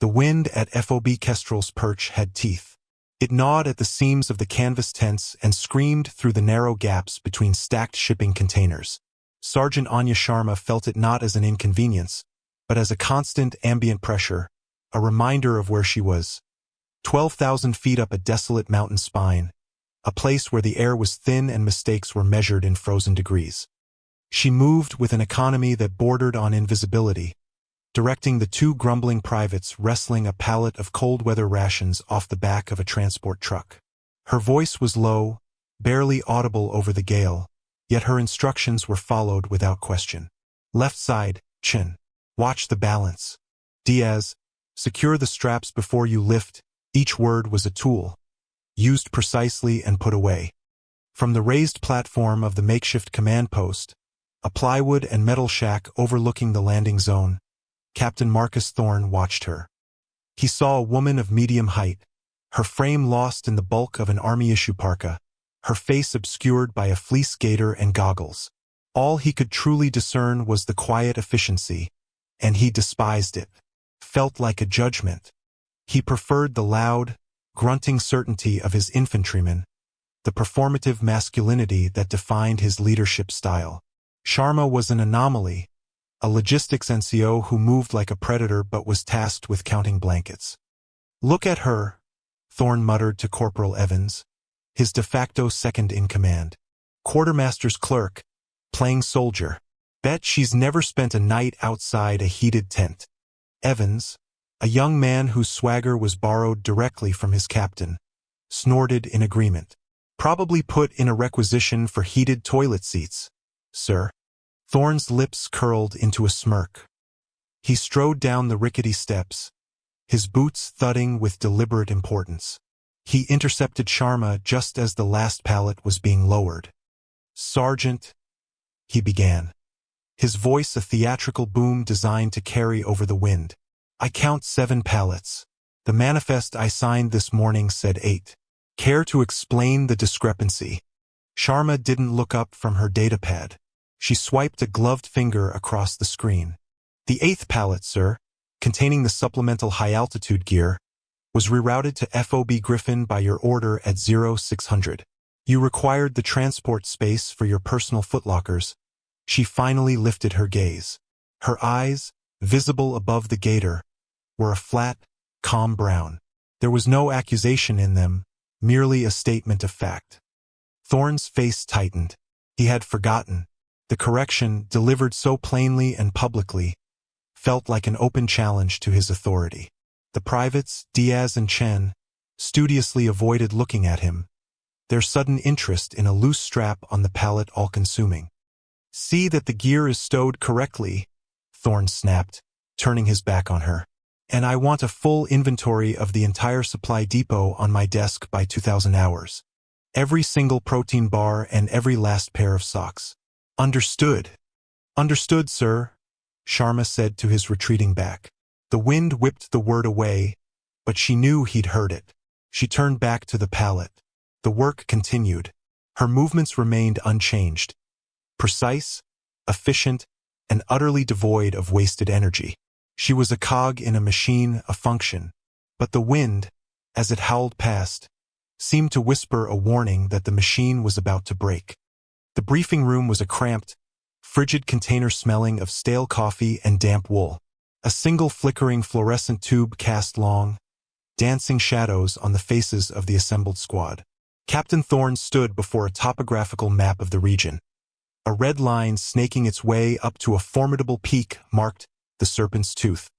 The wind at FOB Kestrel's perch had teeth. It gnawed at the seams of the canvas tents and screamed through the narrow gaps between stacked shipping containers. Sergeant Anya Sharma felt it not as an inconvenience, but as a constant ambient pressure, a reminder of where she was. 12,000 feet up a desolate mountain spine, a place where the air was thin and mistakes were measured in frozen degrees. She moved with an economy that bordered on invisibility, directing the two grumbling privates wrestling a pallet of cold-weather rations off the back of a transport truck. Her voice was low, barely audible over the gale, yet her instructions were followed without question. Left side, chin. Watch the balance. Diaz, secure the straps before you lift. Each word was a tool, used precisely and put away. From the raised platform of the makeshift command post, a plywood and metal shack overlooking the landing zone, Captain Marcus Thorne watched her. He saw a woman of medium height, her frame lost in the bulk of an army-issue parka, her face obscured by a fleece gaiter and goggles. All he could truly discern was the quiet efficiency, and he despised it. Felt like a judgment. He preferred the loud, grunting certainty of his infantrymen, the performative masculinity that defined his leadership style. Sharma was an anomaly, a logistics NCO who moved like a predator but was tasked with counting blankets. Look at her, Thorne muttered to Corporal Evans, his de facto second-in-command. Quartermaster's clerk, playing soldier. Bet she's never spent a night outside a heated tent. Evans, a young man whose swagger was borrowed directly from his captain, snorted in agreement. Probably put in a requisition for heated toilet seats, sir. Thorne's lips curled into a smirk. He strode down the rickety steps, his boots thudding with deliberate importance. He intercepted Sharma just as the last pallet was being lowered. Sergeant, he began, his voice a theatrical boom designed to carry over the wind. I count 7 pallets. The manifest I signed this morning said 8. Care to explain the discrepancy? Sharma didn't look up from her datapad. She swiped a gloved finger across the screen. The 8th pallet, sir, containing the supplemental high-altitude gear, was rerouted to FOB Griffin by your order at 0600. You required the transport space for your personal footlockers. She finally lifted her gaze. Her eyes, visible above the gaiter, were a flat, calm brown. There was no accusation in them, merely a statement of fact. Thorne's face tightened. He had forgotten. The correction, delivered so plainly and publicly, felt like an open challenge to his authority. The privates, Diaz and Chen, studiously avoided looking at him, their sudden interest in a loose strap on the pallet all-consuming. See that the gear is stowed correctly, Thorne snapped, turning his back on her. And I want a full inventory of the entire supply depot on my desk by 2000 hours. Every single protein bar and every last pair of socks. Understood. Understood, sir, Sharma said to his retreating back. The wind whipped the word away, but she knew he'd heard it. She turned back to the pallet. The work continued. Her movements remained unchanged. Precise, efficient, and utterly devoid of wasted energy. She was a cog in a machine, a function. But the wind, as it howled past, seemed to whisper a warning that the machine was about to break. The briefing room was a cramped, frigid container smelling of stale coffee and damp wool. A single flickering fluorescent tube cast long, dancing shadows on the faces of the assembled squad. Captain Thorne stood before a topographical map of the region. A red line snaking its way up to a formidable peak marked the Serpent's Tooth.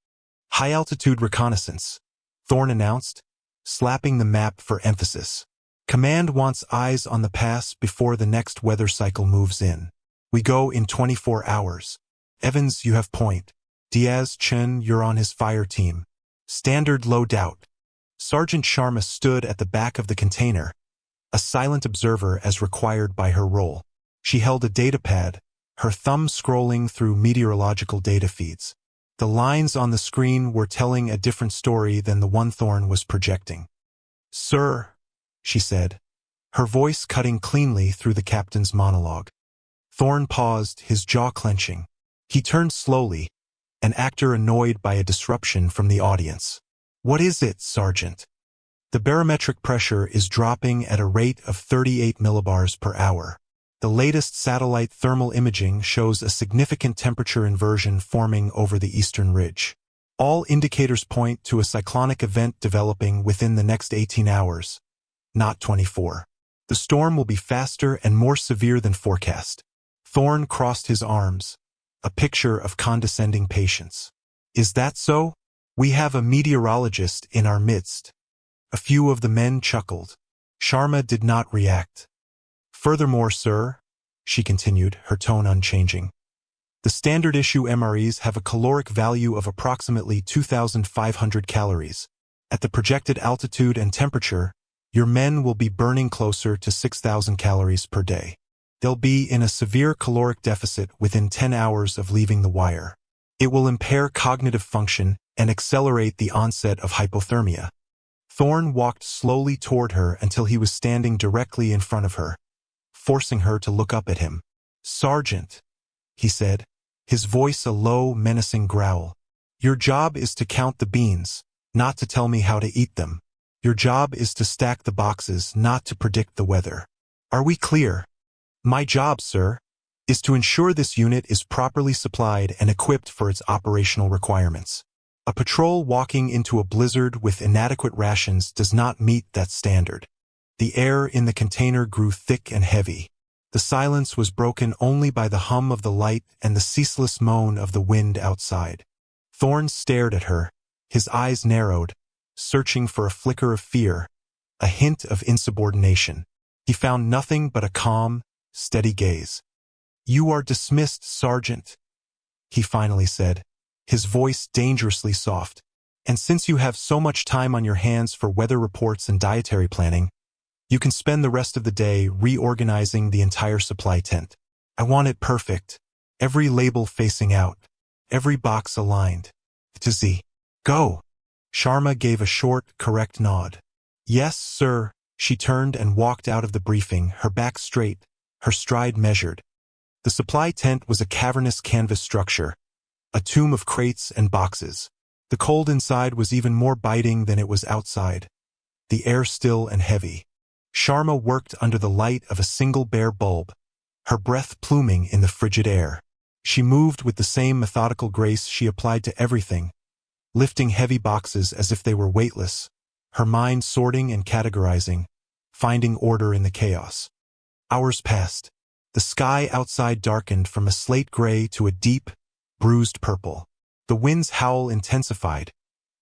High-altitude reconnaissance, Thorne announced, slapping the map for emphasis. Command wants eyes on the pass before the next weather cycle moves in. We go in 24 hours. Evans, you have point. Diaz, Chen, you're on his fire team. Standard low doubt. Sergeant Sharma stood at the back of the container, a silent observer as required by her role. She held a datapad, her thumb scrolling through meteorological data feeds. The lines on the screen were telling a different story than the one Thorne was projecting. Sir, she said, her voice cutting cleanly through the captain's monologue. Thorne paused, his jaw clenching. He turned slowly, an actor annoyed by a disruption from the audience. What is it, Sergeant? The barometric pressure is dropping at a rate of 38 millibars per hour. The latest satellite thermal imaging shows a significant temperature inversion forming over the eastern ridge. All indicators point to a cyclonic event developing within the next 18 hours, not 24. The storm will be faster and more severe than forecast. Thorne crossed his arms, a picture of condescending patience. Is that so? We have a meteorologist in our midst. A few of the men chuckled. Sharma did not react. Furthermore, sir, she continued, her tone unchanging, the standard issue MREs have a caloric value of approximately 2,500 calories. At the projected altitude and temperature, your men will be burning closer to 6,000 calories per day. They'll be in a severe caloric deficit within 10 hours of leaving the wire. It will impair cognitive function and accelerate the onset of hypothermia. Thorne walked slowly toward her until he was standing directly in front of her, forcing her to look up at him. Sergeant, he said, his voice a low, menacing growl. Your job is to count the beans, not to tell me how to eat them. Your job is to stack the boxes, not to predict the weather. Are we clear? My job, sir, is to ensure this unit is properly supplied and equipped for its operational requirements. A patrol walking into a blizzard with inadequate rations does not meet that standard. The air in the container grew thick and heavy. The silence was broken only by the hum of the light and the ceaseless moan of the wind outside. Thorne stared at her, his eyes narrowed, searching for a flicker of fear, a hint of insubordination. He found nothing but a calm, steady gaze. You are dismissed, Sergeant, he finally said, his voice dangerously soft. And since you have so much time on your hands for weather reports and dietary planning, you can spend the rest of the day reorganizing the entire supply tent. I want it perfect, every label facing out, every box aligned. To Z. Go. Sharma gave a short, correct nod. Yes, sir. She turned and walked out of the briefing, her back straight, her stride measured. The supply tent was a cavernous canvas structure, a tomb of crates and boxes. The cold inside was even more biting than it was outside, the air still and heavy. Sharma worked under the light of a single bare bulb, her breath pluming in the frigid air. She moved with the same methodical grace she applied to everything, lifting heavy boxes as if they were weightless, her mind sorting and categorizing, finding order in the chaos. Hours passed. The sky outside darkened from a slate gray to a deep, bruised purple. The wind's howl intensified,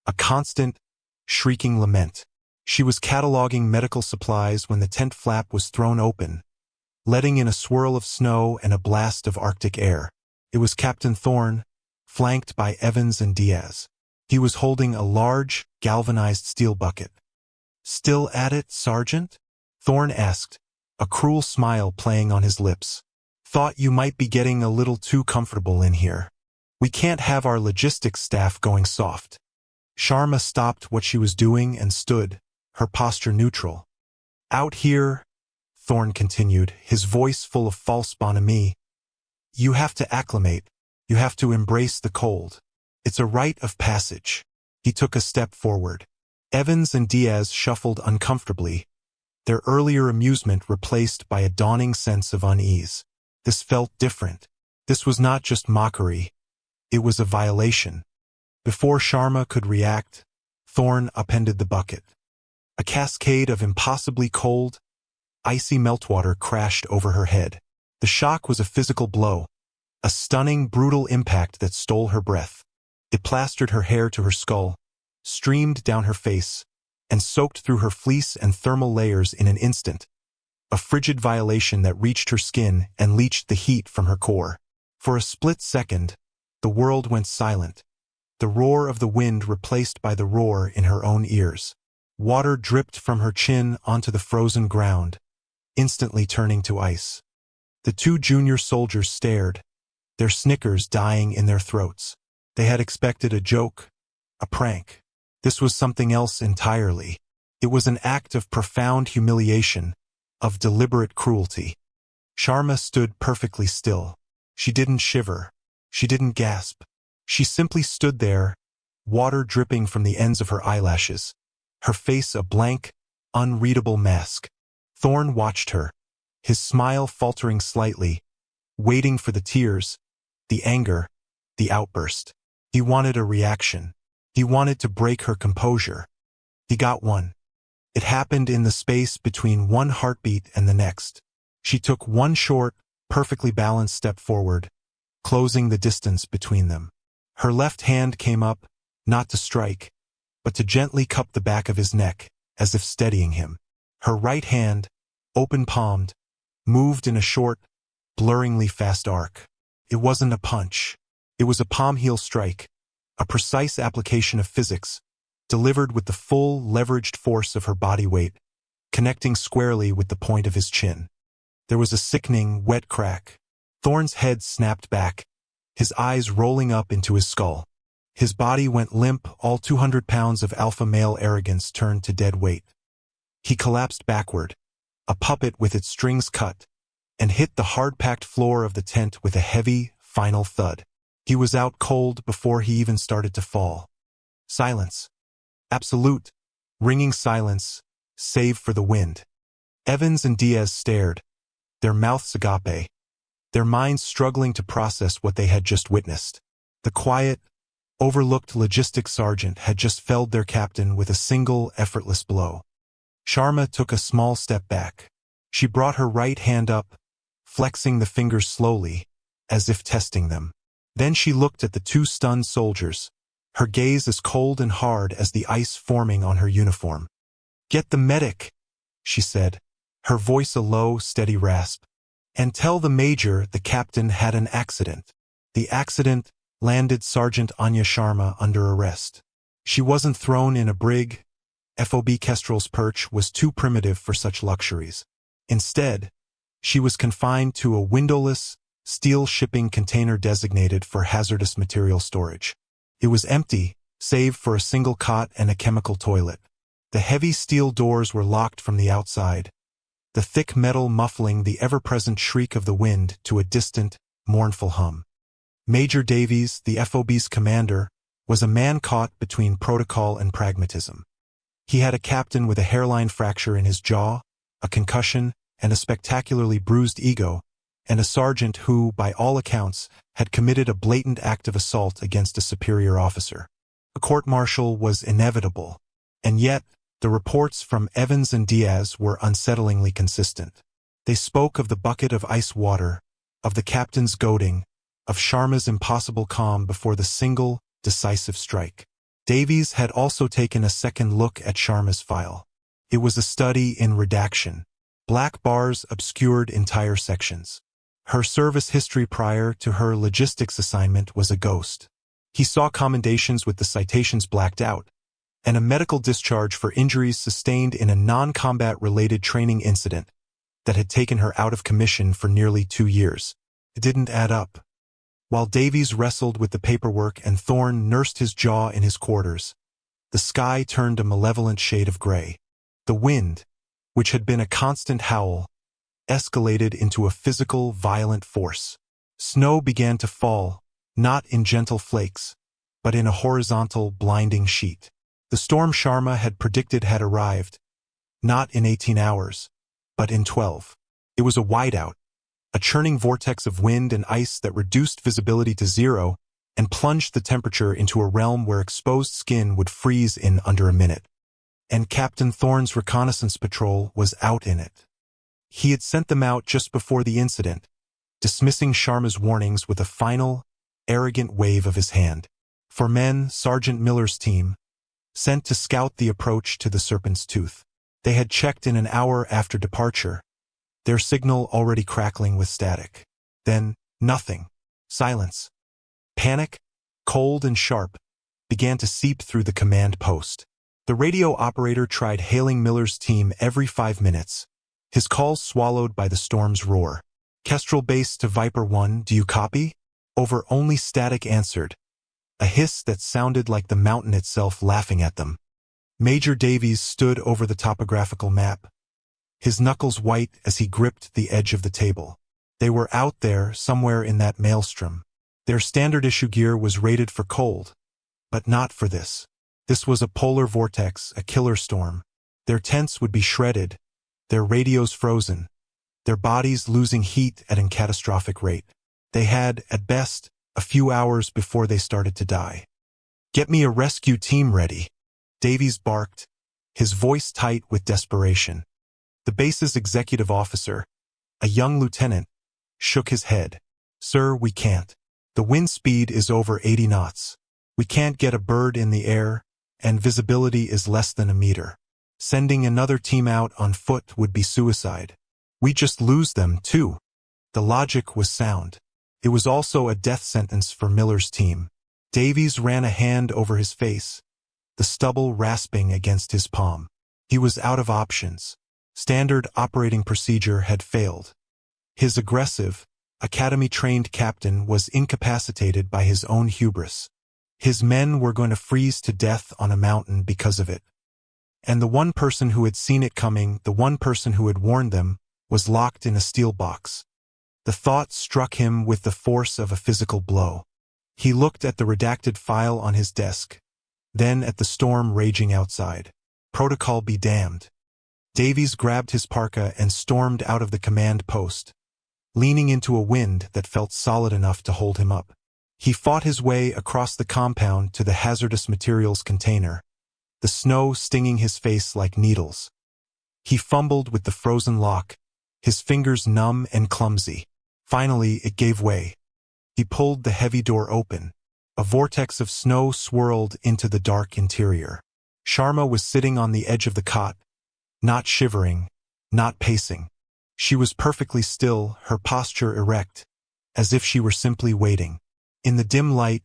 a constant, shrieking lament. She was cataloging medical supplies when the tent flap was thrown open, letting in a swirl of snow and a blast of Arctic air. It was Captain Thorne, flanked by Evans and Diaz. He was holding a large, galvanized steel bucket. Still at it, Sergeant? Thorne asked, a cruel smile playing on his lips. Thought you might be getting a little too comfortable in here. We can't have our logistics staff going soft. Sharma stopped what she was doing and stood, her posture neutral. Out here, Thorne continued, his voice full of false bonhomie, you have to acclimate, you have to embrace the cold. It's a rite of passage. He took a step forward. Evans and Diaz shuffled uncomfortably, their earlier amusement replaced by a dawning sense of unease. This felt different. This was not just mockery. It was a violation. Before Sharma could react, Thorne upended the bucket. A cascade of impossibly cold, icy meltwater crashed over her head. The shock was a physical blow, a stunning, brutal impact that stole her breath. It plastered her hair to her skull, streamed down her face, and soaked through her fleece and thermal layers in an instant. A frigid violation that reached her skin and leached the heat from her core. For a split second, the world went silent, the roar of the wind replaced by the roar in her own ears. Water dripped from her chin onto the frozen ground, instantly turning to ice. The two junior soldiers stared, their snickers dying in their throats. They had expected a joke, a prank. This was something else entirely. It was an act of profound humiliation, of deliberate cruelty. Sharma stood perfectly still. She didn't shiver. She didn't gasp. She simply stood there, water dripping from the ends of her eyelashes, her face a blank, unreadable mask. Thorne watched her, his smile faltering slightly, waiting for the tears, the anger, the outburst. He wanted a reaction. He wanted to break her composure. He got one. It happened in the space between one heartbeat and the next. She took one short, perfectly balanced step forward, closing the distance between them. Her left hand came up, not to strike, but to gently cup the back of his neck, as if steadying him. Her right hand, open-palmed, moved in a short, blurringly fast arc. It wasn't a punch. It was a palm-heel strike, a precise application of physics, delivered with the full, leveraged force of her body weight, connecting squarely with the point of his chin. There was a sickening, wet crack. Thorne's head snapped back, his eyes rolling up into his skull. His body went limp, all 200 pounds of alpha male arrogance turned to dead weight. He collapsed backward, a puppet with its strings cut, and hit the hard-packed floor of the tent with a heavy, final thud. He was out cold before he even started to fall. Silence. Absolute, ringing silence, save for the wind. Evans and Diaz stared, their mouths agape, their minds struggling to process what they had just witnessed. The quiet, overlooked logistics sergeant had just felled their captain with a single, effortless blow. Sharma took a small step back. She brought her right hand up, flexing the fingers slowly, as if testing them. Then she looked at the two stunned soldiers, her gaze as cold and hard as the ice forming on her uniform. "Get the medic," she said, her voice a low, steady rasp. "And tell the major the captain had an accident." The accident landed Sergeant Anya Sharma under arrest. She wasn't thrown in a brig. FOB Kestrel's perch was too primitive for such luxuries. Instead, she was confined to a windowless, steel shipping container designated for hazardous material storage. It was empty, save for a single cot and a chemical toilet. The heavy steel doors were locked from the outside, the thick metal muffling the ever-present shriek of the wind to a distant, mournful hum. Major Davies, the FOB's commander, was a man caught between protocol and pragmatism. He had a captain with a hairline fracture in his jaw, a concussion, and a spectacularly bruised ego, and a sergeant who, by all accounts, had committed a blatant act of assault against a superior officer. A court-martial was inevitable, and yet the reports from Evans and Diaz were unsettlingly consistent. They spoke of the bucket of ice water, of the captain's goading, of Sharma's impossible calm before the single, decisive strike. Davies had also taken a second look at Sharma's file. It was a study in redaction. Black bars obscured entire sections. Her service history prior to her logistics assignment was a ghost. He saw commendations with the citations blacked out, and a medical discharge for injuries sustained in a non-combat-related training incident that had taken her out of commission for nearly 2 years. It didn't add up. While Davies wrestled with the paperwork and Thorne nursed his jaw in his quarters, the sky turned a malevolent shade of gray. The wind, which had been a constant howl, escalated into a physical, violent force. Snow began to fall, not in gentle flakes, but in a horizontal, blinding sheet. The storm Sharma had predicted had arrived, not in 18 hours, but in 12. It was a whiteout, a churning vortex of wind and ice that reduced visibility to zero and plunged the temperature into a realm where exposed skin would freeze in under a minute. And Captain Thorne's reconnaissance patrol was out in it. He had sent them out just before the incident, dismissing Sharma's warnings with a final, arrogant wave of his hand. 4 men, Sergeant Miller's team, sent to scout the approach to the Serpent's Tooth. They had checked in an hour after departure, their signal already crackling with static. Then, nothing. Silence. Panic, cold and sharp, began to seep through the command post. The radio operator tried hailing Miller's team every 5 minutes, his calls swallowed by the storm's roar. "Kestrel base to Viper 1, do you copy?" Over only static answered, a hiss that sounded like the mountain itself laughing at them. Major Davies stood over the topographical map, his knuckles white as he gripped the edge of the table. They were out there, somewhere in that maelstrom. Their standard issue gear was rated for cold, But not for this. This was a polar vortex, a killer storm. Their tents would be shredded, their radios frozen, their bodies losing heat at a catastrophic rate. They had, at best, a few hours before they started to die. "Get me a rescue team ready," Davies barked, his voice tight with desperation. The base's executive officer, a young lieutenant, shook his head. "Sir, we can't. The wind speed is over 80 knots. We can't get a bird in the air, and visibility is less than a meter. Sending another team out on foot would be suicide. We just lose them, too." The logic was sound. It was also a death sentence for Miller's team. Davies ran a hand over his face, the stubble rasping against his palm. He was out of options. Standard operating procedure had failed. His aggressive, academy-trained captain was incapacitated by his own hubris. His men were going to freeze to death on a mountain because of it. And the one person who had seen it coming, the one person who had warned them, was locked in a steel box. The thought struck him with the force of a physical blow. He looked at the redacted file on his desk, then at the storm raging outside. Protocol be damned. Davies grabbed his parka and stormed out of the command post, leaning into a wind that felt solid enough to hold him up. He fought his way across the compound to the hazardous materials container, the snow stinging his face like needles. He fumbled with the frozen lock, his fingers numb and clumsy. Finally, it gave way. He pulled the heavy door open. A vortex of snow swirled into the dark interior. Sharma was sitting on the edge of the cot, not shivering, not pacing. She was perfectly still, her posture erect, as if she were simply waiting. In the dim light,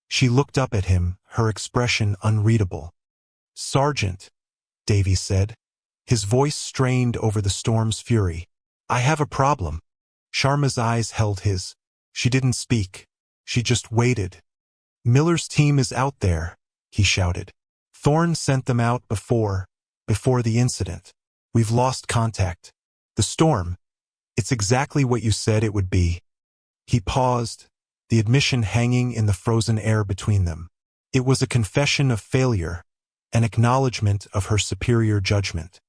she looked up at him, her expression unreadable. "Sergeant," Davies said. His voice strained over the storm's fury. "I have a problem." Sharma's eyes held his. She didn't speak. She just waited. "Miller's team is out there," he shouted. "Thorne sent them out before the incident. We've lost contact. The storm, it's exactly what you said it would be." He paused, the admission hanging in the frozen air between them. It was a confession of failure, an acknowledgement of her superior judgment.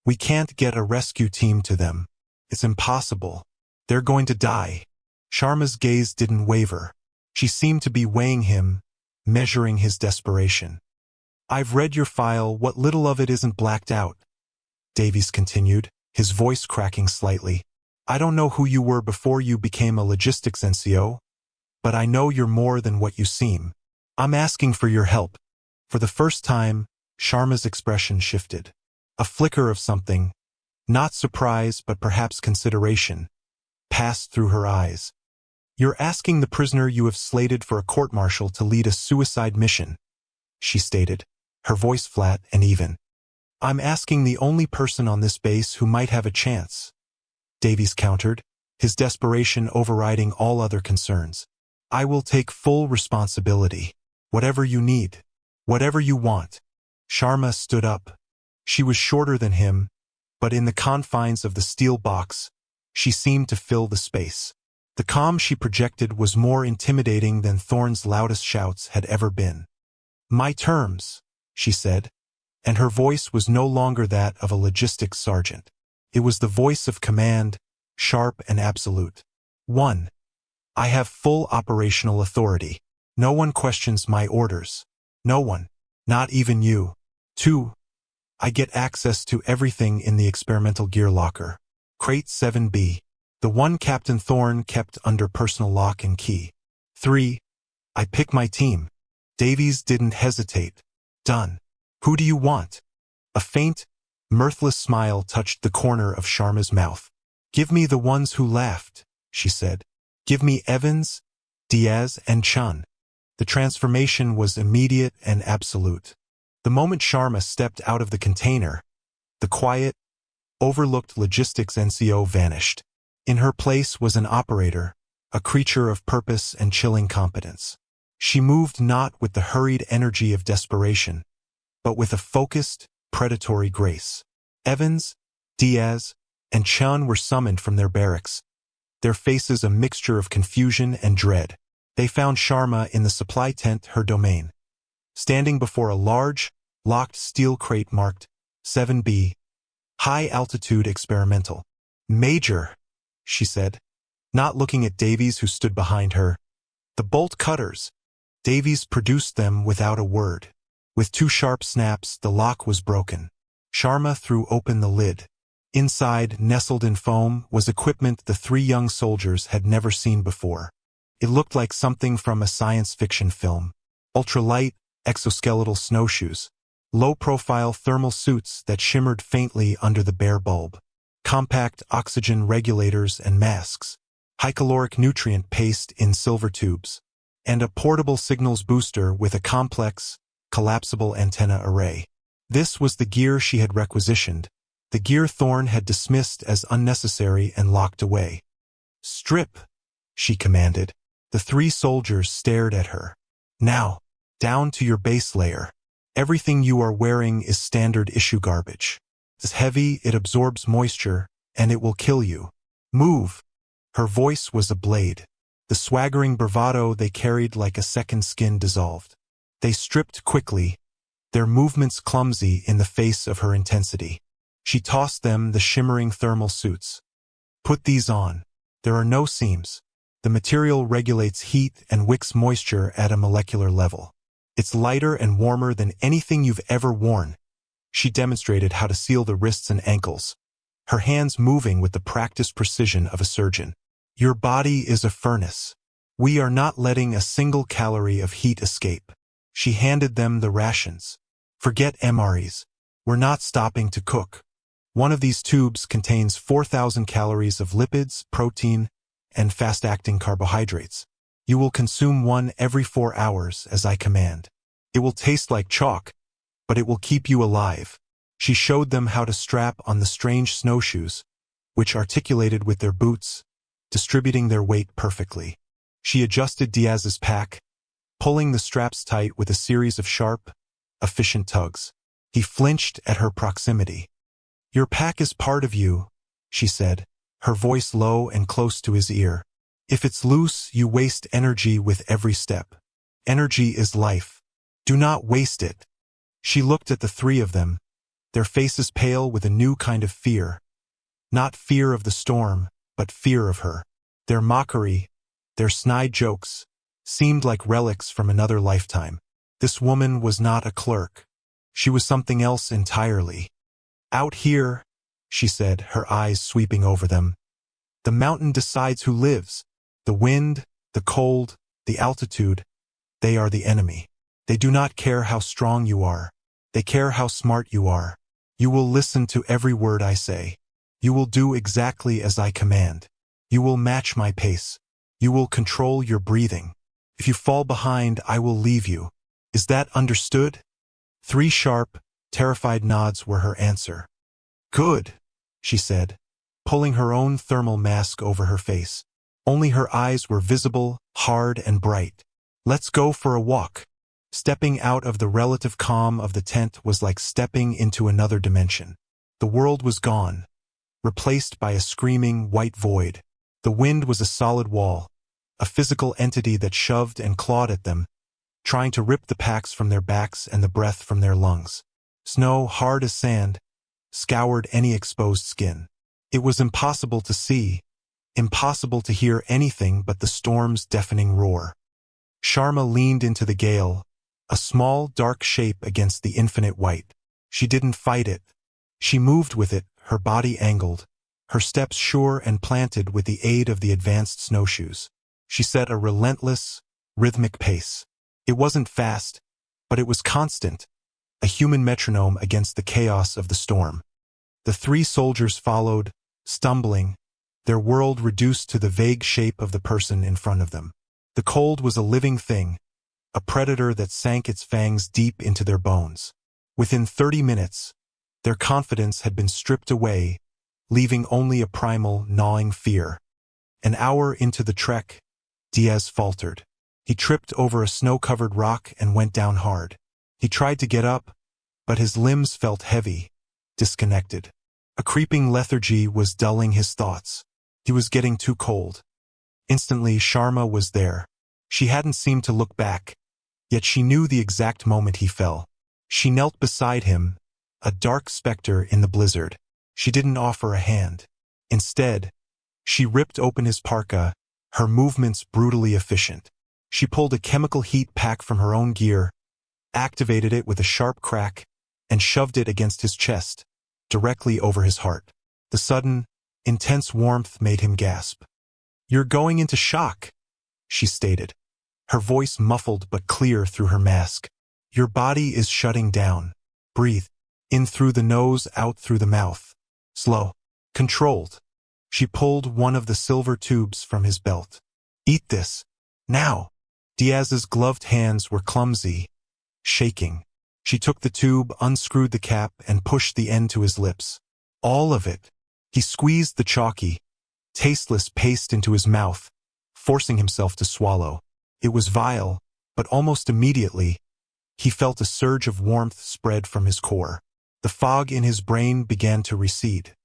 "We can't get a rescue team to them. It's impossible. They're going to die." Sharma's gaze didn't waver. She seemed to be weighing him, measuring his desperation. "I've read your file, what little of it isn't blacked out," Davies continued, his voice cracking slightly. "I don't know who you were before you became a logistics NCO, but I know you're more than what you seem. I'm asking for your help." For the first time, Sharma's expression shifted. A flicker of something, not surprise but perhaps consideration, passed through her eyes. "You're asking the prisoner you have slated for a court-martial to lead a suicide mission," she stated, her voice flat and even. "I'm asking the only person on this base who might have a chance," Davies countered, his desperation overriding all other concerns. "I will take full responsibility. Whatever you need. Whatever you want." Sharma stood up. She was shorter than him, but in the confines of the steel box, she seemed to fill the space. The calm she projected was more intimidating than Thorne's loudest shouts had ever been. "My terms," she said, and her voice was no longer that of a logistics sergeant. It was the voice of command, sharp and absolute. 1. I have full operational authority. No one questions my orders. No one. Not even you. 2. I get access to everything in the experimental gear locker. Crate 7B. The one Captain Thorne kept under personal lock and key. 3. I pick my team. Davies didn't hesitate. Done. Who do you want? A faint, mirthless smile touched the corner of Sharma's mouth. Give me the ones who laughed, she said. Give me Evans, Diaz, and Chun. The transformation was immediate and absolute. The moment Sharma stepped out of the container, the quiet, overlooked logistics NCO vanished. In her place was an operator, a creature of purpose and chilling competence. She moved not with the hurried energy of desperation, but with a focused, predatory grace. Evans, Diaz, and Chun were summoned from their barracks, their faces a mixture of confusion and dread. They found Sharma in the supply tent, her domain. standing before a large, locked steel crate marked 7B, High Altitude Experimental. Major, she said, not looking at Davies who stood behind her. The bolt cutters. Davies produced them without a word. With 2 sharp snaps, the lock was broken. Sharma threw open the lid. Inside, nestled in foam, was equipment the 3 young soldiers had never seen before. It looked like something from a science fiction film. Ultralight, exoskeletal snowshoes. Low-profile thermal suits that shimmered faintly under the bare bulb. Compact oxygen regulators and masks. High-caloric nutrient paste in silver tubes. And a portable signals booster with a complex, collapsible antenna array. This was the gear she had requisitioned, the gear Thorne had dismissed as unnecessary and locked away. "Strip," she commanded. The 3 soldiers stared at her. "Now, down to your base layer. Everything you are wearing is standard issue garbage. It's heavy, it absorbs moisture, and it will kill you. Move." Her voice was a blade. The swaggering bravado they carried like a second skin dissolved. They stripped quickly, their movements clumsy in the face of her intensity. She tossed them the shimmering thermal suits. "Put these on. There are no seams. The material regulates heat and wicks moisture at a molecular level. It's lighter and warmer than anything you've ever worn." She demonstrated how to seal the wrists and ankles, her hands moving with the practiced precision of a surgeon. "Your body is a furnace. We are not letting a single calorie of heat escape." She handed them the rations. "Forget MREs. We're not stopping to cook. One of these tubes contains 4,000 calories of lipids, protein, and fast-acting carbohydrates. You will consume one every 4 hours as I command. It will taste like chalk, but it will keep you alive." She showed them how to strap on the strange snowshoes, which articulated with their boots, distributing their weight perfectly. She adjusted Diaz's pack, pulling the straps tight with a series of sharp, efficient tugs. He flinched at her proximity. "Your pack is part of you," she said, her voice low and close to his ear. "If it's loose, you waste energy with every step. Energy is life. Do not waste it." She looked at the 3 of them, their faces pale with a new kind of fear. Not fear of the storm, but fear of her. Their mockery, their snide jokes, seemed like relics from another lifetime. This woman was not a clerk. She was something else entirely. "Out here," she said, her eyes sweeping over them, "the mountain decides who lives. The wind, the cold, the altitude, they are the enemy. They do not care how strong you are. They care how smart you are. You will listen to every word I say. You will do exactly as I command. You will match my pace. You will control your breathing. If you fall behind, I will leave you. Is that understood?" 3 sharp, terrified nods were her answer. "Good," she said, pulling her own thermal mask over her face. Only her eyes were visible, hard and bright. "Let's go for a walk." Stepping out of the relative calm of the tent was like stepping into another dimension. The world was gone, replaced by a screaming white void. The wind was a solid wall, a physical entity that shoved and clawed at them, trying to rip the packs from their backs and the breath from their lungs. Snow, hard as sand, scoured any exposed skin. It was impossible to see, impossible to hear anything but the storm's deafening roar. Sharma leaned into the gale, a small, dark shape against the infinite white. She didn't fight it. She moved with it, her body angled, her steps sure and planted with the aid of the advanced snowshoes. She set a relentless, rhythmic pace. It wasn't fast, but it was constant, a human metronome against the chaos of the storm. The 3 soldiers followed, stumbling, their world reduced to the vague shape of the person in front of them. The cold was a living thing, a predator that sank its fangs deep into their bones. Within 30 minutes, their confidence had been stripped away, leaving only a primal, gnawing fear. An hour into the trek, Diaz faltered. He tripped over a snow-covered rock and went down hard. He tried to get up, but his limbs felt heavy, disconnected. A creeping lethargy was dulling his thoughts. He was getting too cold. Instantly, Sharma was there. She hadn't seemed to look back, Yet she knew the exact moment he fell. She knelt beside him, a dark specter in the blizzard. She didn't offer a hand. Instead, she ripped open his parka, her movements brutally efficient. She pulled a chemical heat pack from her own gear, activated it with a sharp crack, and shoved it against his chest, directly over his heart. The sudden, intense warmth made him gasp. "You're going into shock," she stated, her voice muffled but clear through her mask. "Your body is shutting down. Breathe. In through the nose, out through the mouth. Slow. Controlled." She pulled one of the silver tubes from his belt. "Eat this. Now." Diaz's gloved hands were clumsy, shaking. She took the tube, unscrewed the cap, and pushed the end to his lips. All of it. He squeezed the chalky, tasteless paste into his mouth, forcing himself to swallow. It was vile, but almost immediately, he felt a surge of warmth spread from his core. The fog in his brain began to recede.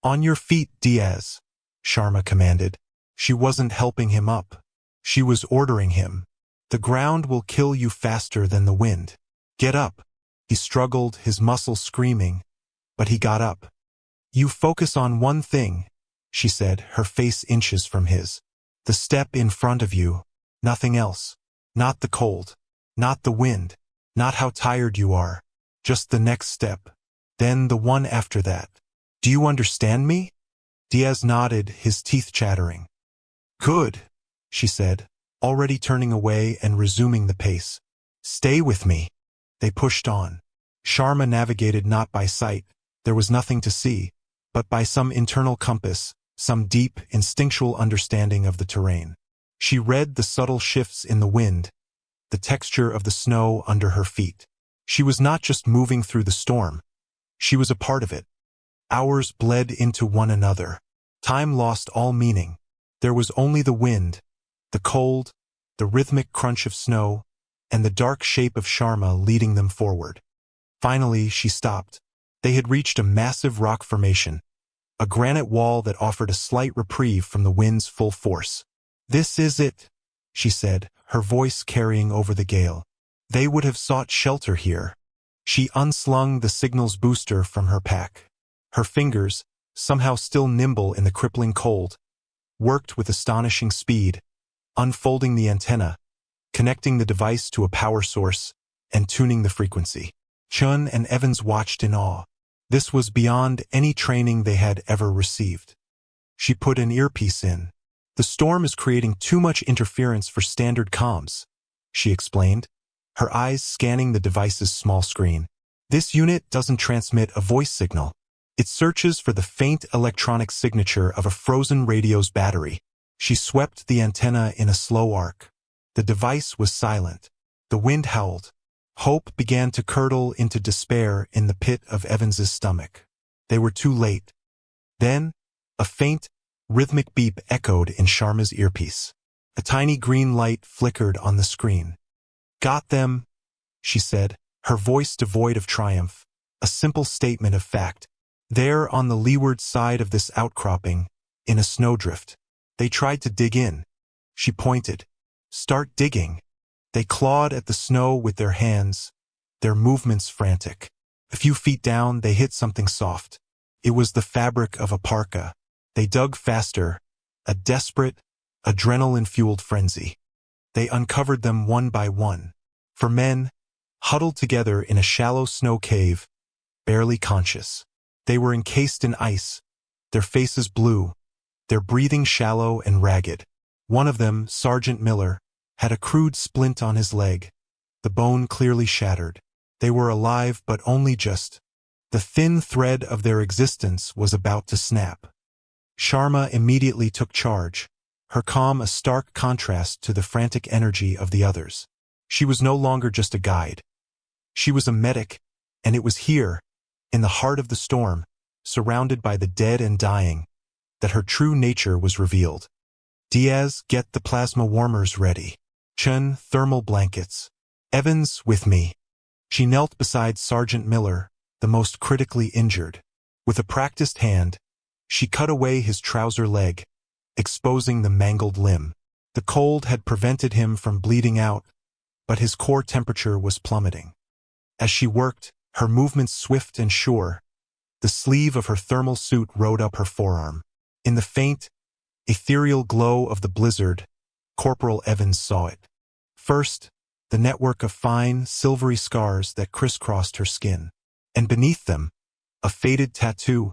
"On your feet, Diaz," Sharma commanded. She wasn't helping him up. She was ordering him. "The ground will kill you faster than the wind. Get up." He struggled, his muscles screaming, but he got up. "You focus on one thing," she said, her face inches from his. "The step in front of you. Nothing else. Not the cold. Not the wind. Not how tired you are. Just the next step. Then the one after that. Do you understand me?" Diaz nodded, his teeth chattering. "Good," she said, already turning away and resuming the pace. "Stay with me." They pushed on. Sharma navigated not by sight, there was nothing to see, but by some internal compass, some deep, instinctual understanding of the terrain. She read the subtle shifts in the wind, the texture of the snow under her feet. She was not just moving through the storm. She was a part of it. Hours bled into one another. Time lost all meaning. There was only the wind, the cold, the rhythmic crunch of snow, and the dark shape of Sharma leading them forward. Finally, she stopped. They had reached a massive rock formation, a granite wall that offered a slight reprieve from the wind's full force. "This is it," she said, her voice carrying over the gale. "They would have sought shelter here." She unslung the signal's booster from her pack. Her fingers, somehow still nimble in the crippling cold, worked with astonishing speed, unfolding the antenna, connecting the device to a power source, and tuning the frequency. Chun and Evans watched in awe. This was beyond any training they had ever received. She put an earpiece in. "The storm is creating too much interference for standard comms," she explained, her eyes scanning the device's small screen. "This unit doesn't transmit a voice signal. It searches for the faint electronic signature of a frozen radio's battery." She swept the antenna in a slow arc. The device was silent. The wind howled. Hope began to curdle into despair in the pit of Evans's stomach. They were too late. Then, a faint, rhythmic beep echoed in Sharma's earpiece. A tiny green light flickered on the screen. "Got them," she said, her voice devoid of triumph, a simple statement of fact. "There on the leeward side of this outcropping, in a snowdrift. They tried to dig in." She pointed. "Start digging." They clawed at the snow with their hands, their movements frantic. A few feet down, they hit something soft. It was the fabric of a parka. They dug faster, a desperate, adrenaline-fueled frenzy. They uncovered them one by one. For men, huddled together in a shallow snow cave, barely conscious. They were encased in ice, their faces blue, their breathing shallow and ragged. One of them, Sergeant Miller, had a crude splint on his leg, the bone clearly shattered. They were alive, but only just. The thin thread of their existence was about to snap. Sharma immediately took charge, her calm a stark contrast to the frantic energy of the others. She was no longer just a guide. She was a medic, and it was here, in the heart of the storm, surrounded by the dead and dying, that her true nature was revealed. "Diaz, get the plasma warmers ready. Chun, thermal blankets. Evans, with me." She knelt beside Sergeant Miller, the most critically injured. With a practiced hand, she cut away his trouser leg, exposing the mangled limb. The cold had prevented him from bleeding out, but his core temperature was plummeting. As she worked, her movements swift and sure, the sleeve of her thermal suit rode up her forearm. In the faint, ethereal glow of the blizzard, Corporal Evans saw it. First, the network of fine, silvery scars that crisscrossed her skin. And beneath them, a faded tattoo,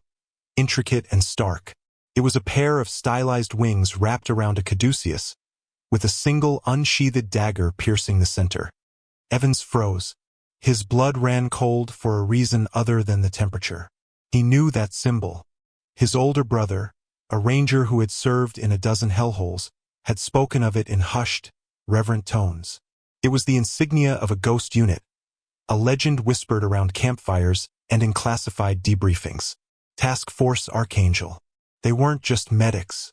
intricate and stark. It was a pair of stylized wings wrapped around a caduceus, with a single unsheathed dagger piercing the center. Evans froze. His blood ran cold for a reason other than the temperature. He knew that symbol. His older brother, a ranger who had served in a dozen hellholes, had spoken of it in hushed, reverent tones. It was the insignia of a ghost unit, a legend whispered around campfires and in classified debriefings. Task Force Archangel. They weren't just medics.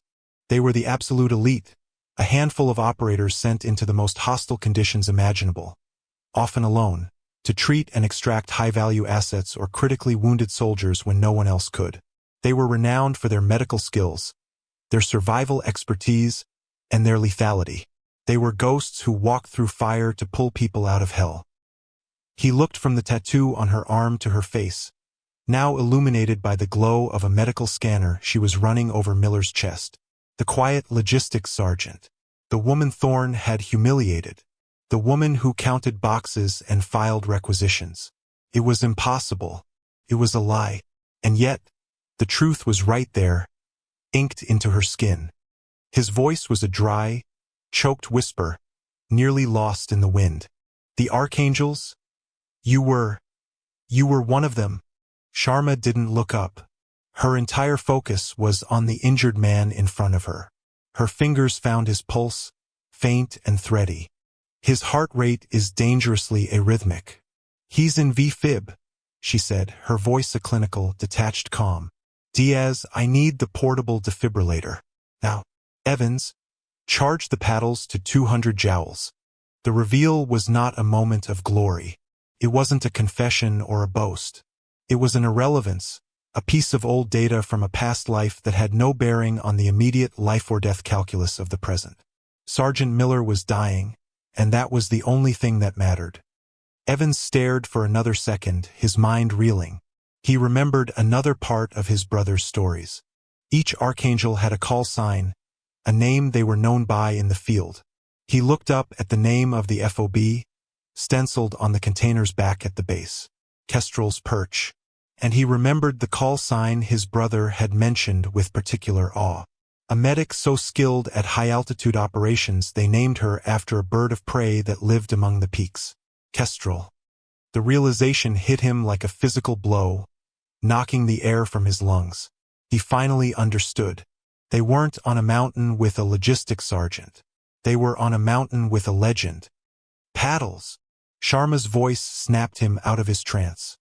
They were the absolute elite, a handful of operators sent into the most hostile conditions imaginable, often alone, to treat and extract high-value assets or critically wounded soldiers when no one else could. They were renowned for their medical skills, their survival expertise, and their lethality. They were ghosts who walked through fire to pull people out of hell. He looked from the tattoo on her arm to her face. Now illuminated by the glow of a medical scanner, she was running over Miller's chest. The quiet logistics sergeant. The woman Thorne had humiliated. The woman who counted boxes and filed requisitions. It was impossible. It was a lie. And yet, the truth was right there, inked into her skin. His voice was a dry, choked whisper, nearly lost in the wind. The Archangels? You were one of them. Sharma didn't look up. Her entire focus was on the injured man in front of her. Her fingers found his pulse, faint and thready. His heart rate is dangerously arrhythmic. He's in V-fib, she said, her voice a clinical, detached calm. Diaz, I need the portable defibrillator. Now, Evans, charge the paddles to 200 joules. The reveal was not a moment of glory. It wasn't a confession or a boast. It was an irrelevance, a piece of old data from a past life that had no bearing on the immediate life-or-death calculus of the present. Sergeant Miller was dying, and that was the only thing that mattered. Evans stared for another second, his mind reeling. He remembered another part of his brother's stories. Each Archangel had a call sign, a name they were known by in the field. He looked up at the name of the FOB, stenciled on the container's back at the base, Kestrel's Perch, and he remembered the call sign his brother had mentioned with particular awe. A medic so skilled at high-altitude operations they named her after a bird of prey that lived among the peaks. Kestrel. The realization hit him like a physical blow, knocking the air from his lungs. He finally understood. They weren't on a mountain with a logistics sergeant. They were on a mountain with a legend. Paddles! Sharma's voice snapped him out of his trance.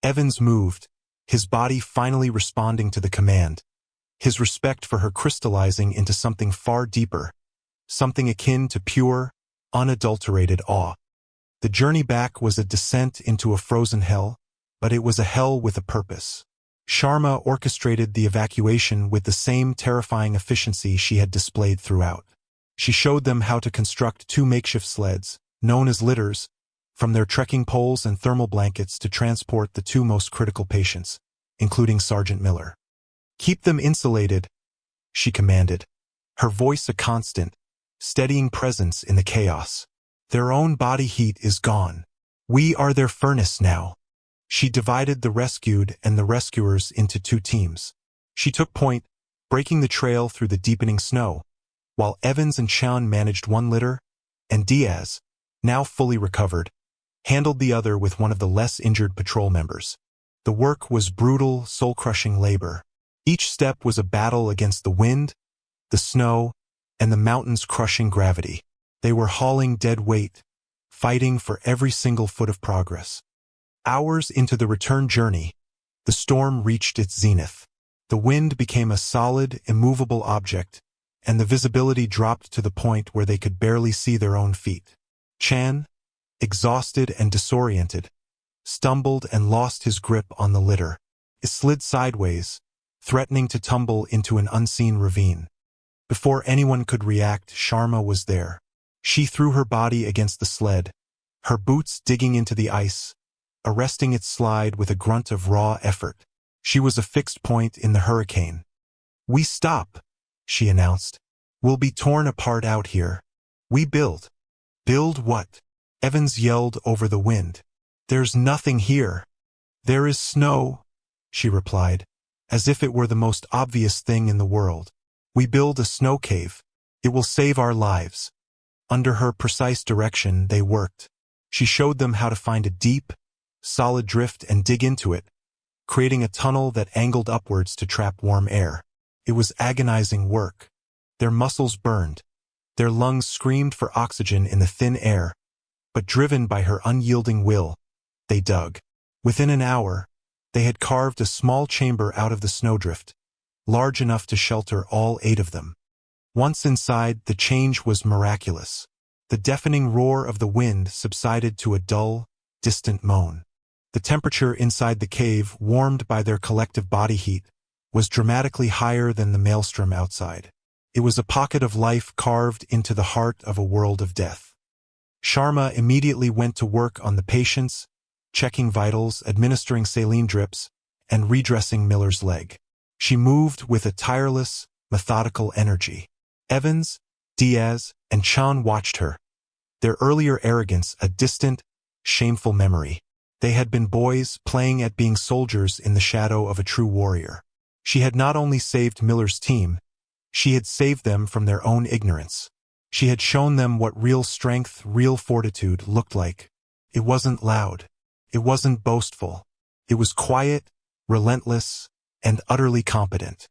Evans moved, his body finally responding to the command, his respect for her crystallizing into something far deeper, something akin to pure, unadulterated awe. The journey back was a descent into a frozen hell, but it was a hell with a purpose. Sharma orchestrated the evacuation with the same terrifying efficiency she had displayed throughout. She showed them how to construct 2 makeshift sleds, known as litters, from their trekking poles and thermal blankets to transport the 2 most critical patients, including Sergeant Miller. Keep them insulated, she commanded, her voice a constant, steadying presence in the chaos. Their own body heat is gone. We are their furnace now. She divided the rescued and the rescuers into 2 teams. She took point, breaking the trail through the deepening snow, while Evans and Chan managed 1 litter, and Diaz, now fully recovered, handled the other with one of the less injured patrol members. The work was brutal, soul-crushing labor. Each step was a battle against the wind, the snow, and the mountain's crushing gravity. They were hauling dead weight, fighting for every single foot of progress. Hours into the return journey, the storm reached its zenith. The wind became a solid, immovable object, and the visibility dropped to the point where they could barely see their own feet. Chan, exhausted and disoriented, stumbled and lost his grip on the litter. It slid sideways, threatening to tumble into an unseen ravine. Before anyone could react, Sharma was there. She threw her body against the sled, her boots digging into the ice, arresting its slide with a grunt of raw effort. She was a fixed point in the hurricane. "We stop," she announced. "We'll be torn apart out here. We build." "Build what?" Evans yelled over the wind. "There's nothing here." "There is snow," she replied, as if it were the most obvious thing in the world. "We build a snow cave. It will save our lives." Under her precise direction, they worked. She showed them how to find a deep, solid drift and dig into it, creating a tunnel that angled upwards to trap warm air. It was agonizing work. Their muscles burned. Their lungs screamed for oxygen in the thin air, but driven by her unyielding will, they dug. Within an hour, they had carved a small chamber out of the snowdrift, large enough to shelter all 8 of them. Once inside, the change was miraculous. The deafening roar of the wind subsided to a dull, distant moan. The temperature inside the cave, warmed by their collective body heat, was dramatically higher than the maelstrom outside. It was a pocket of life carved into the heart of a world of death. Sharma immediately went to work on the patients, checking vitals, administering saline drips, and redressing Miller's leg. She moved with a tireless, methodical energy. Evans, Diaz, and Chan watched her, their earlier arrogance a distant, shameful memory. They had been boys playing at being soldiers in the shadow of a true warrior. She had not only saved Miller's team, she had saved them from their own ignorance. She had shown them what real strength, real fortitude looked like. It wasn't loud. It wasn't boastful. It was quiet, relentless, and utterly competent.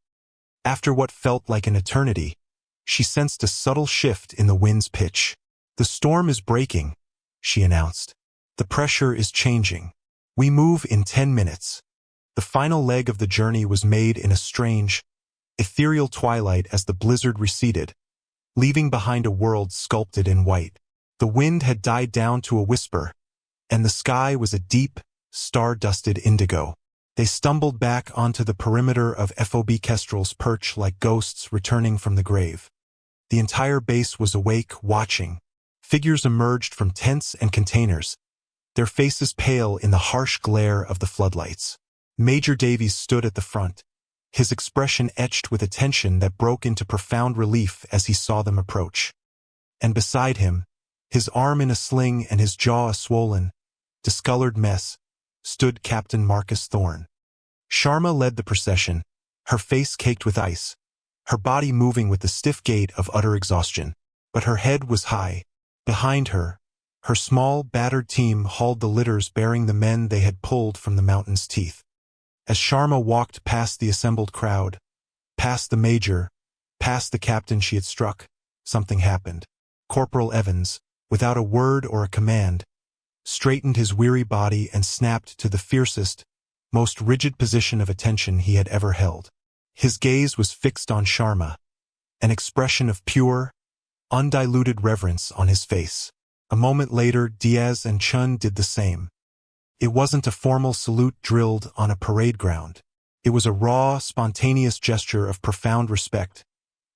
After what felt like an eternity, she sensed a subtle shift in the wind's pitch. "The storm is breaking," she announced. "The pressure is changing. We move in 10 minutes. The final leg of the journey was made in a strange, ethereal twilight as the blizzard receded, leaving behind a world sculpted in white. The wind had died down to a whisper, and the sky was a deep, star-dusted indigo. They stumbled back onto the perimeter of FOB Kestrel's perch like ghosts returning from the grave. The entire base was awake, watching. Figures emerged from tents and containers, their faces pale in the harsh glare of the floodlights. Major Davies stood at the front, his expression etched with a tension that broke into profound relief as he saw them approach. And beside him, his arm in a sling and his jaw a swollen, discolored mess, stood Captain Marcus Thorne. Sharma led the procession, her face caked with ice, her body moving with the stiff gait of utter exhaustion. But her head was high. Behind her, her small, battered team hauled the litters bearing the men they had pulled from the mountain's teeth. As Sharma walked past the assembled crowd, past the major, past the captain she had struck, something happened. Corporal Evans, without a word or a command, straightened his weary body and snapped to the fiercest, most rigid position of attention he had ever held. His gaze was fixed on Sharma, an expression of pure, undiluted reverence on his face. A moment later, Diaz and Chun did the same. It wasn't a formal salute drilled on a parade ground. It was a raw, spontaneous gesture of profound respect,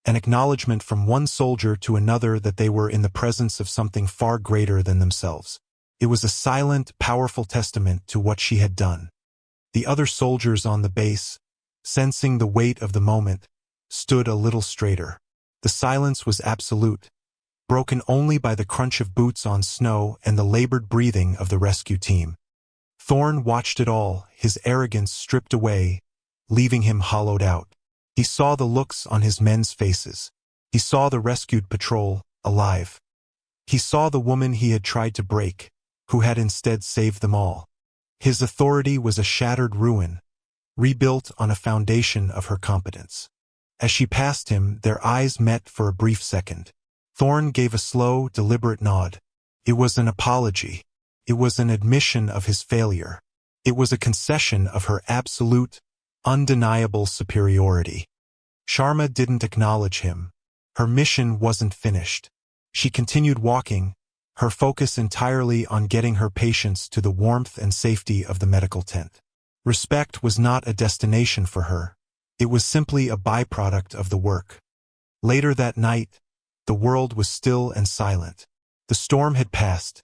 an acknowledgement from one soldier to another that they were in the presence of something far greater than themselves. It was a silent, powerful testament to what she had done. The other soldiers on the base, sensing the weight of the moment, stood a little straighter. The silence was absolute, broken only by the crunch of boots on snow and the labored breathing of the rescue team. Thorne watched it all, his arrogance stripped away, leaving him hollowed out. He saw the looks on his men's faces. He saw the rescued patrol, alive. He saw the woman he had tried to break, who had instead saved them all. His authority was a shattered ruin, rebuilt on a foundation of her competence. As she passed him, their eyes met for a brief second. Thorne gave a slow, deliberate nod. It was an apology. It was an admission of his failure. It was a concession of her absolute, undeniable superiority. Sharma didn't acknowledge him. Her mission wasn't finished. She continued walking, her focus entirely on getting her patients to the warmth and safety of the medical tent. Respect was not a destination for her. It was simply a byproduct of the work. Later that night, the world was still and silent. The storm had passed,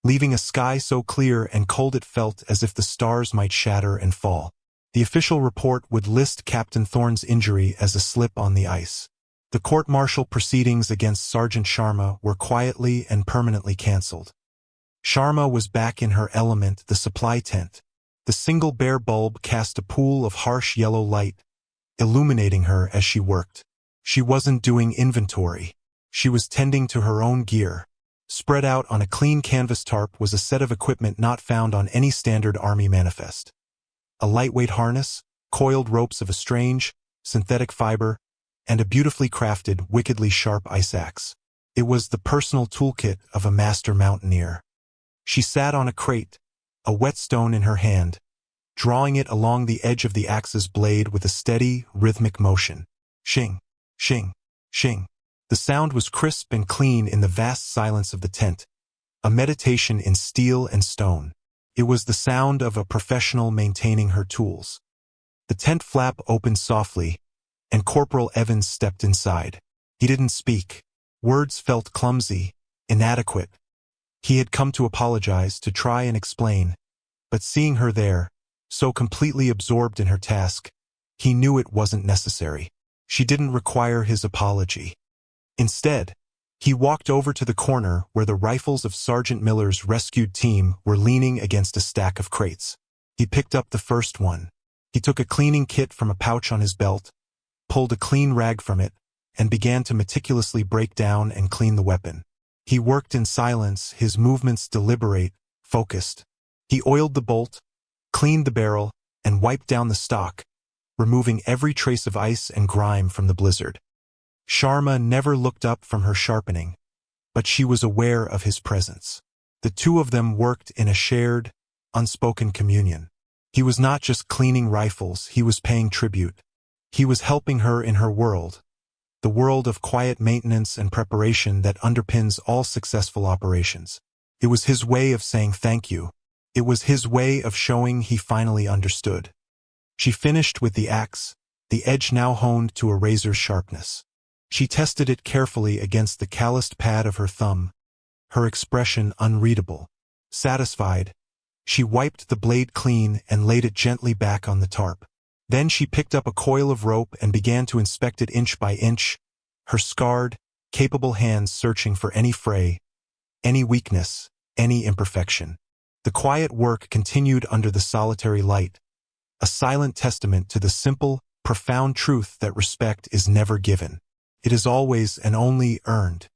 leaving a sky so clear and cold it felt as if the stars might shatter and fall. The official report would list Captain Thorne's injury as a slip on the ice. The court-martial proceedings against Sergeant Sharma were quietly and permanently cancelled. Sharma was back in her element, the supply tent. The single bare bulb cast a pool of harsh yellow light, illuminating her as she worked. She wasn't doing inventory. She was tending to her own gear. Spread out on a clean canvas tarp was a set of equipment not found on any standard army manifest. A lightweight harness, coiled ropes of a strange, synthetic fiber, and a beautifully crafted, wickedly sharp ice axe. It was the personal toolkit of a master mountaineer. She sat on a crate, a whetstone in her hand, drawing it along the edge of the axe's blade with a steady, rhythmic motion. Shing, shing, shing. The sound was crisp and clean in the vast silence of the tent, a meditation in steel and stone. It was the sound of a professional maintaining her tools. The tent flap opened softly, and Corporal Evans stepped inside. He didn't speak. Words felt clumsy, inadequate. He had come to apologize, to try and explain, but seeing her there, so completely absorbed in her task, he knew it wasn't necessary. She didn't require his apology. Instead, he walked over to the corner where the rifles of Sergeant Miller's rescued team were leaning against a stack of crates. He picked up the first one. He took a cleaning kit from a pouch on his belt, pulled a clean rag from it, and began to meticulously break down and clean the weapon. He worked in silence, his movements deliberate, focused. He oiled the bolt, cleaned the barrel, and wiped down the stock, removing every trace of ice and grime from the blizzard. Sharma never looked up from her sharpening, but she was aware of his presence. The two of them worked in a shared, unspoken communion. He was not just cleaning rifles, he was paying tribute. He was helping her in her world, the world of quiet maintenance and preparation that underpins all successful operations. It was his way of saying thank you. It was his way of showing he finally understood. She finished with the axe, the edge now honed to a razor's sharpness. She tested it carefully against the calloused pad of her thumb, her expression unreadable. Satisfied, she wiped the blade clean and laid it gently back on the tarp. Then she picked up a coil of rope and began to inspect it inch by inch, her scarred, capable hands searching for any fray, any weakness, any imperfection. The quiet work continued under the solitary light, a silent testament to the simple, profound truth that respect is never given. It is always and only earned.